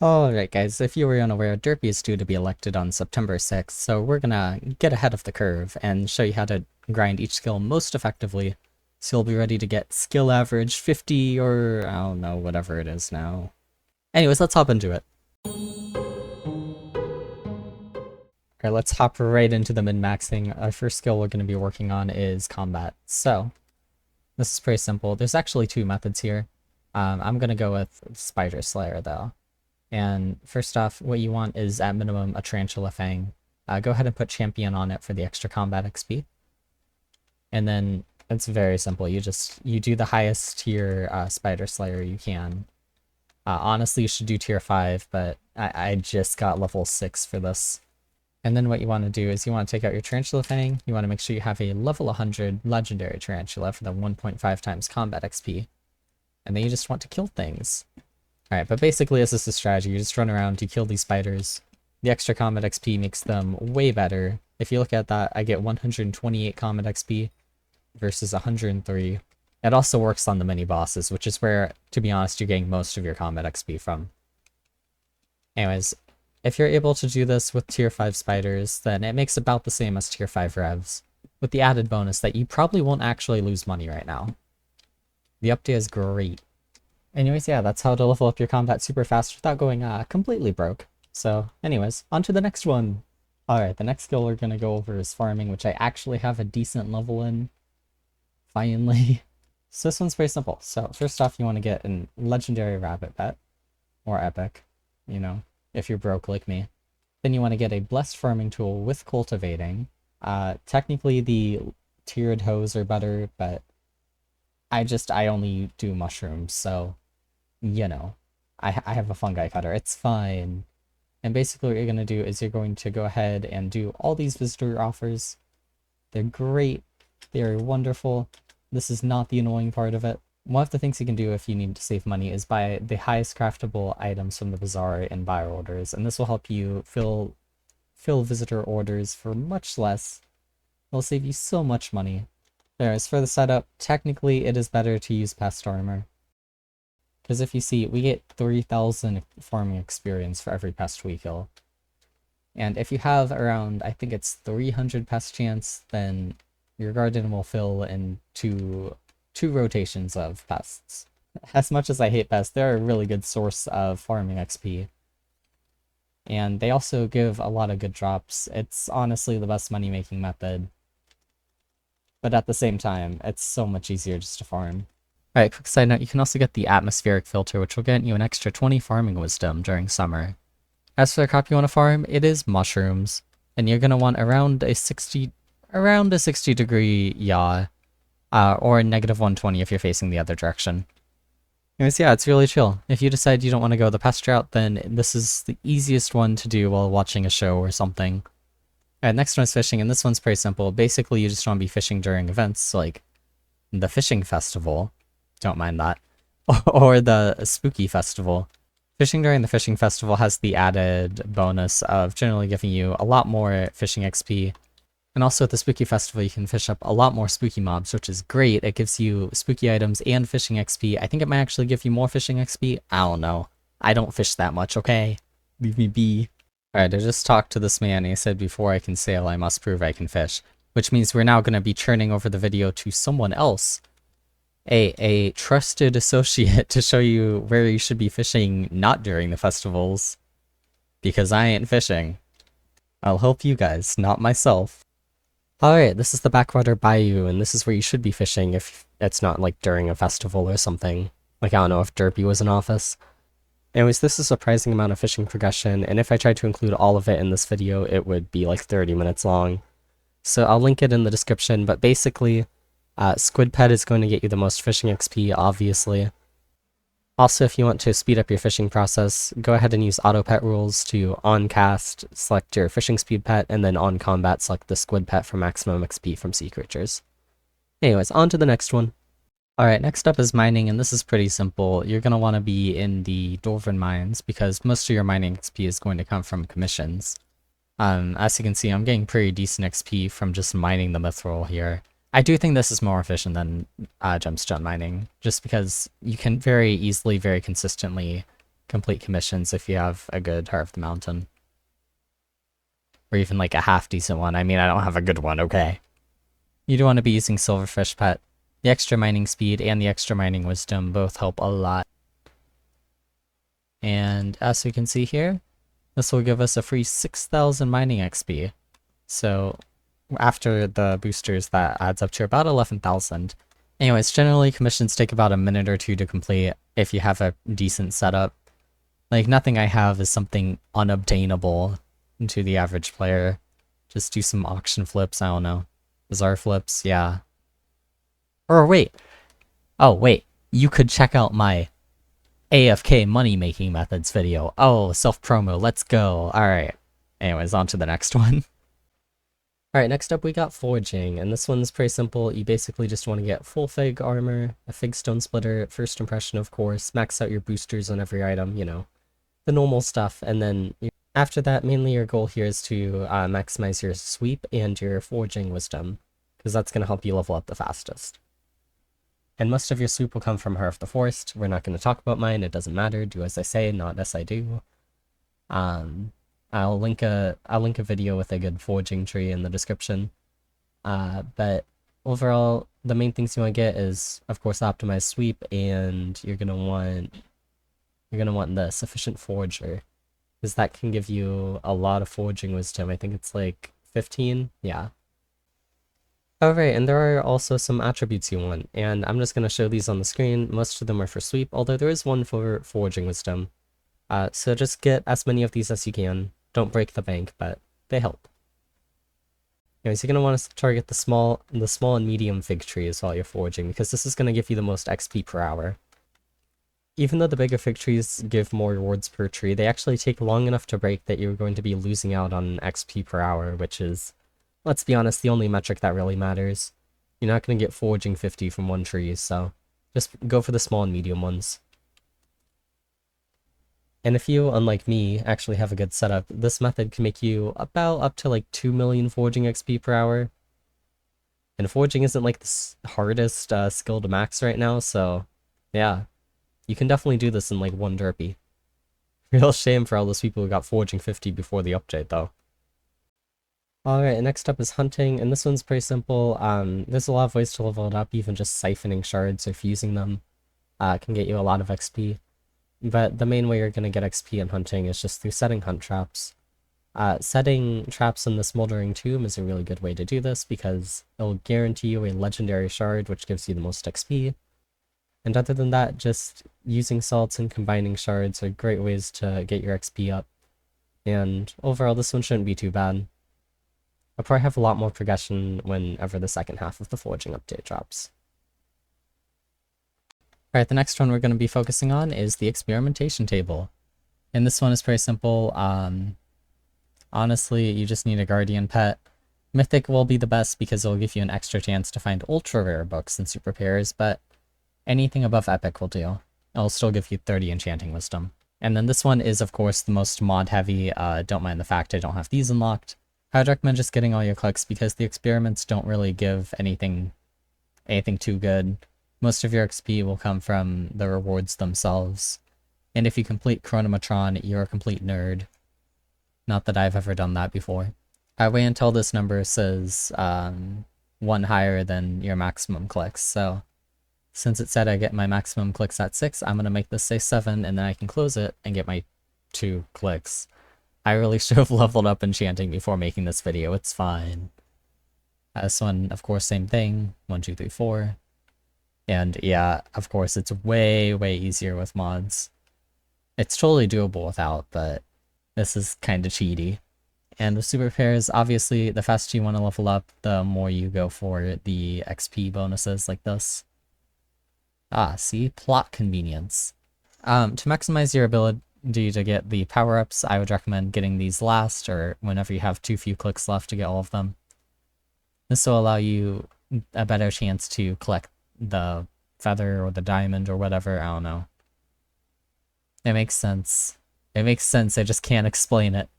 Alright guys, if you were unaware, Derpy is due to be elected on September 6th, so we're gonna get ahead of the curve and show you how to grind each skill most effectively, so you'll be ready to get skill average 50 or I don't know, whatever it is now. Anyways, let's hop into it. Alright, let's hop right into the min-maxing. Our first skill we're going to be working on is combat. So, this is pretty simple. There's actually two methods here. I'm going to go with Spider Slayer though. And first off, what you want is at minimum a Tarantula Fang. Go ahead and put Champion on it for the extra combat XP. And then it's very simple. You do the highest tier Spider Slayer you can. Honestly, you should do tier 5, but I just got level 6 for this. And then what you want to do is you want to take out your Tarantula Fang. You want to make sure you have a level 100 Legendary Tarantula for the 1.5 times combat XP. And then you just want to kill things. Alright, but basically this is the strategy. You just run around, you kill these spiders. The extra combat XP makes them way better. If you look at that, I get 128 combat XP versus 103. It also works on the mini bosses, which is where, to be honest, you're getting most of your combat XP from. Anyways, if you're able to do this with tier 5 spiders, then it makes about the same as tier 5 revs, with the added bonus that you probably won't actually lose money right now. The update is great. Anyways, yeah, that's how to level up your combat super fast without going completely broke. So, anyways, on to the next one. Alright, the next skill we're going to go over is farming, which I actually have a decent level in. Finally. So this one's very simple. So, first off, you want to get a legendary rabbit pet. Or epic, you know, if you're broke like me. Then you want to get a blessed farming tool with cultivating. Technically the tiered hoes are better, but I only do mushrooms, so, you know, I have a fungi cutter, it's fine. And basically what you're going to do is you're going to go ahead and do all these visitor offers. They're great, they're wonderful. This is not the annoying part of it. One of the things you can do if you need to save money is buy the highest craftable items from the bazaar in buyer orders, and this will help you fill visitor orders for much less. It'll save you so much money. As for the setup, technically it is better to use pest armor. Because if you see, we get 3,000 farming experience for every pest we kill. And if you have around, I think it's 300 pest chance, then your garden will fill in two rotations of pests. As much as I hate pests, they're a really good source of farming XP. And they also give a lot of good drops. It's honestly the best money-making method. But at the same time, it's so much easier just to farm. Alright, quick side note, you can also get the atmospheric filter, which will get you an extra 20 farming wisdom during summer. As for the crop you want to farm, it is mushrooms. And you're going to want around a 60 degree yaw. Or negative 120 if you're facing the other direction. Anyways, yeah, it's really chill. If you decide you don't want to go the pest route, then this is the easiest one to do while watching a show or something. Alright, next one is fishing, and this one's pretty simple. Basically, you just want to be fishing during events like the fishing festival. Don't mind that. Or the spooky festival. Fishing during the fishing festival has the added bonus of generally giving you a lot more fishing XP. And also at the spooky festival, you can fish up a lot more spooky mobs, which is great. It gives you spooky items and fishing XP. I think it might actually give you more fishing XP. I don't know. I don't fish that much, okay? Leave me be. Alright, I just talked to this man and he said before I can sail, I must prove I can fish. Which means we're now going to be churning over the video to someone else. A trusted associate to show you where you should be fishing not during the festivals. Because I ain't fishing. I'll help you guys, not myself. Alright, this is the Backwater Bayou, and this is where you should be fishing if it's not like during a festival or something. Like, I don't know if Derpy was in office. Anyways, this is a surprising amount of fishing progression, and if I tried to include all of it in this video, it would be like 30 minutes long. So I'll link it in the description, but basically, Squid Pet is going to get you the most fishing XP, obviously. Also, if you want to speed up your fishing process, go ahead and use auto pet rules to on cast, select your fishing speed pet, and then on combat, select the Squid Pet for maximum XP from sea creatures. Anyways, on to the next one. Alright, next up is mining, and this is pretty simple. You're going to want to be in the Dwarven mines, because most of your mining XP is going to come from commissions. As you can see, I'm getting pretty decent XP from just mining the mithril here. I do think this is more efficient than gemstone mining, just because you can very easily, very consistently complete commissions if you have a good Heart of the Mountain. Or even like a half decent one. I mean, I don't have a good one, okay? You do want to be using Silverfish Pet. The extra mining speed and the extra mining wisdom both help a lot. And as we can see here, this will give us a free 6,000 mining XP. So after the boosters, that adds up to about 11,000. Anyways, generally commissions take about a minute or two to complete if you have a decent setup. Like, nothing I have is something unobtainable to the average player. Just do some auction flips, I don't know. Bizarre flips, yeah. Or wait. Oh, wait. You could check out my AFK money-making methods video. Oh, self-promo, let's go. Alright. Anyways, on to the next one. Alright, next up we got forging, and this one's pretty simple. You basically just want to get full fig armor, a fig stone splitter, first impression of course, max out your boosters on every item, you know, the normal stuff, and then after that, mainly your goal here is to maximize your sweep and your forging wisdom, because that's going to help you level up the fastest. And most of your sweep will come from Heart of the Forest. We're not going to talk about mine, it doesn't matter, do as I say, not as I do. I'll link a video with a good forging tree in the description. But overall, the main things you want to get is, of course, optimized sweep, and you're gonna want the sufficient forger, because that can give you a lot of forging wisdom. I think it's like 15, yeah. Alright, and there are also some attributes you want, and I'm just gonna show these on the screen. Most of them are for sweep, although there is one for forging wisdom. So just get as many of these as you can. Don't break the bank, but they help. Anyways, you're going to want to target the small and medium fig trees while you're forging, because this is going to give you the most XP per hour. Even though the bigger fig trees give more rewards per tree, they actually take long enough to break that you're going to be losing out on XP per hour, which is, let's be honest, the only metric that really matters. You're not going to get forging 50 from one tree, so just go for the small and medium ones. And if you, unlike me, actually have a good setup, this method can make you about up to like 2 million forging XP per hour. And forging isn't like the hardest skill to max right now, so yeah. You can definitely do this in like one derpy. Real shame for all those people who got forging 50 before the update though. Alright, next up is hunting, and this one's pretty simple. There's a lot of ways to level it up, even just siphoning shards or fusing them can get you a lot of XP. But the main way you're going to get XP in hunting is just through setting hunt traps. Setting traps in the Smoldering Tomb is a really good way to do this, because it'll guarantee you a legendary shard, which gives you the most XP. And other than that, just using salts and combining shards are great ways to get your XP up. And overall, this one shouldn't be too bad. I'll probably have a lot more progression whenever the second half of the forging update drops. Alright, the next one we're going to be focusing on is the experimentation table. And this one is pretty simple. Honestly, you just need a guardian pet. Mythic will be the best because it'll give you an extra chance to find ultra rare books and super pairs, but anything above epic will do. It'll still give you 30 enchanting wisdom. And then this one is, of course, the most mod heavy. Don't mind the fact I don't have these unlocked. I would recommend just getting all your clicks because the experiments don't really give anything too good. Most of your XP will come from the rewards themselves. And if you complete Chronometron, you're a complete nerd. Not that I've ever done that before. I wait until this number says 1 higher than your maximum clicks, so since it said I get my maximum clicks at 6, I'm going to make this say 7, and then I can close it and get my 2 clicks. I really should have leveled up enchanting before making this video, it's fine. This one, of course, same thing, 1, 2, 3, 4. And yeah, of course, it's way, way easier with mods. It's totally doable without, but this is kind of cheaty. And with super pairs, obviously, the faster you want to level up, the more you go for the XP bonuses like this. See? Plot convenience. To maximize your ability to get the power-ups, I would recommend getting these last, or whenever you have too few clicks left to get all of them. This will allow you a better chance to collect the feather or the diamond or whatever, I don't know. It makes sense. It makes sense, I just can't explain it.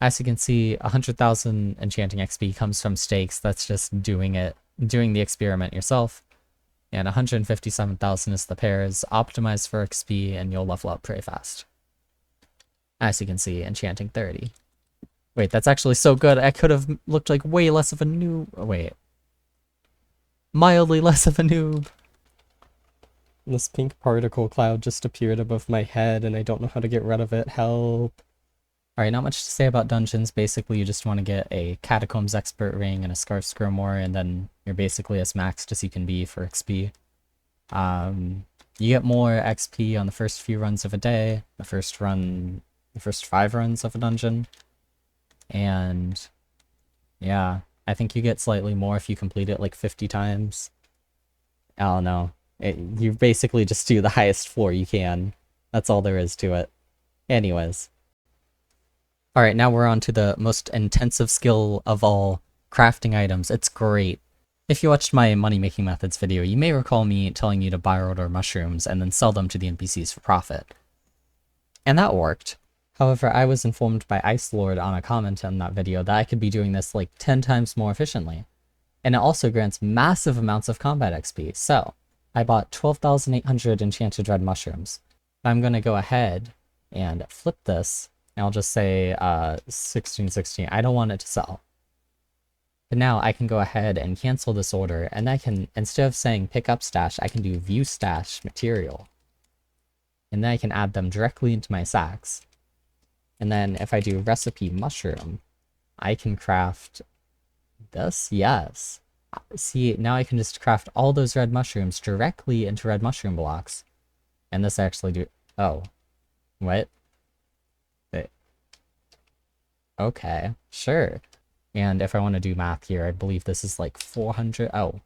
As you can see, 100,000 enchanting XP comes from stakes, that's just doing the experiment yourself. And 157,000 is the pairs, optimized for XP, and you'll level up pretty fast. As you can see, enchanting 30. Wait, that's actually so good. I could have looked like way less of a noob. Oh, wait. Mildly less of a noob. This pink particle cloud just appeared above my head and I don't know how to get rid of it. Help. Alright, not much to say about dungeons. Basically, you just want to get a Catacombs Expert Ring and a Scarf's Grimoire, and then you're basically as maxed as you can be for XP. You get more XP on the first few runs of a day, the first 5 runs of a dungeon, and yeah, I think you get slightly more if you complete it like 50 times. I don't know. You basically just do the highest floor you can. That's all there is to it. Anyways. Alright, now we're on to the most intensive skill of all, crafting items. It's great. If you watched my money-making methods video, you may recall me telling you to buy order mushrooms and then sell them to the NPCs for profit. And that worked. However, I was informed by Ice Lord on a comment on that video that I could be doing this like 10 times more efficiently. And it also grants massive amounts of combat XP, so I bought 12,800 enchanted red mushrooms. I'm gonna go ahead and flip this, and I'll just say 1616. I don't want it to sell. But now I can go ahead and cancel this order, and I can, instead of saying pick up stash, I can do view stash material. And then I can add them directly into my sacks. And then if I do recipe mushroom, I can craft this? Yes. See, now I can just craft all those red mushrooms directly into red mushroom blocks. And this actually do... Oh. What? Wait. Okay, sure. And if I want to do math here, I believe this is like 400... Oh.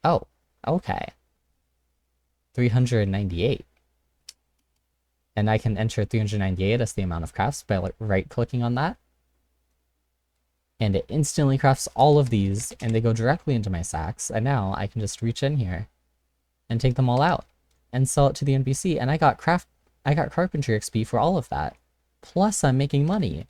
Oh, okay. 398. And I can enter 398 as the amount of crafts by like right-clicking on that. And it instantly crafts all of these, and they go directly into my sacks, and now I can just reach in here and take them all out and sell it to the NPC, and I got carpentry XP for all of that. Plus I'm making money.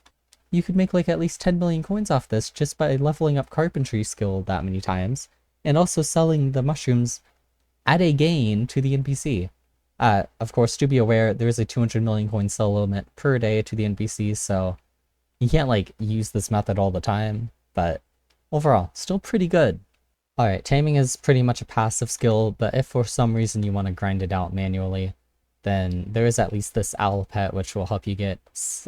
You could make like at least 10 million coins off this just by leveling up carpentry skill that many times, and also selling the mushrooms at a gain to the NPC. Of course, to be aware, there's a 200 million coin sell limit per day to the NPC, so you can't like use this method all the time, but overall, still pretty good. Alright, taming is pretty much a passive skill, but if for some reason you want to grind it out manually, then there is at least this owl pet which will help you get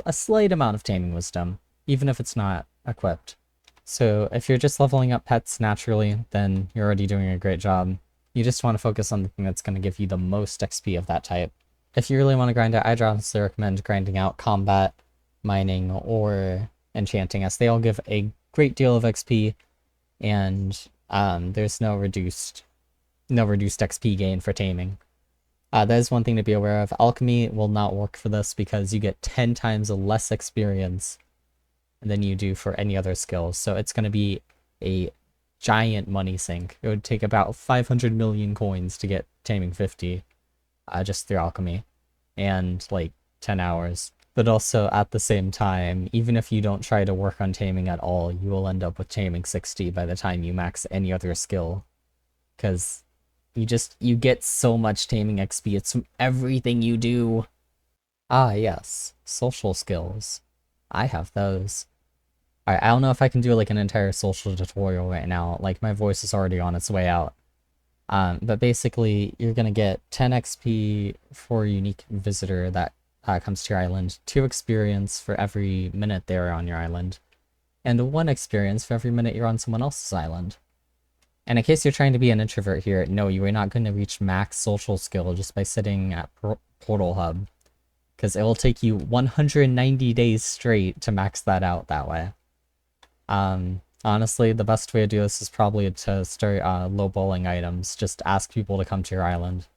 a slight amount of taming wisdom, even if it's not equipped. So if you're just leveling up pets naturally, then you're already doing a great job. You just want to focus on the thing that's going to give you the most XP of that type. If you really want to grind it, I'd honestly recommend grinding out combat, mining, or enchanting, as they all give a great deal of XP, and there's no reduced XP gain for taming. That is one thing to be aware of. Alchemy will not work for this because you get 10 times less experience than you do for any other skills, so it's going to be a giant money sink. It would take about 500 million coins to get taming 50 just through alchemy, and like 10 hours. But also at the same time, even if you don't try to work on taming at all, you will end up with taming 60 by the time you max any other skill, because you get so much taming XP. It's from everything you do. Ah yes, social skills. I have those. Alright, I don't know if I can do like an entire social tutorial right now, like my voice is already on its way out. But basically, you're gonna get 10 XP for a unique visitor that comes to your island, 2 experience for every minute they're on your island, and 1 experience for every minute you're on someone else's island. And in case you're trying to be an introvert here, no, you are not going to reach max social skill just by sitting at Portal Hub, because it will take you 190 days straight to max that out that way. Honestly, the best way to do this is probably to start lowballing items. Just ask people to come to your island.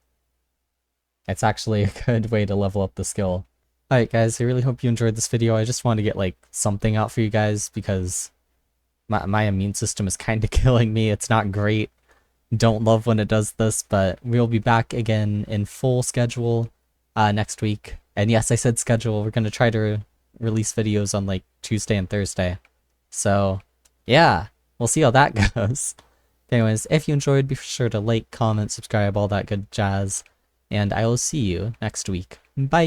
It's actually a good way to level up the skill. Alright guys, I really hope you enjoyed this video. I just wanted to get like something out for you guys because my immune system is kind of killing me. It's not great. Don't love when it does this, but we'll be back again in full schedule next week. And yes, I said schedule. We're going to try to release videos on like Tuesday and Thursday. So yeah, we'll see how that goes. Anyways, if you enjoyed, be sure to like, comment, subscribe, all that good jazz. And I will see you next week. Bye!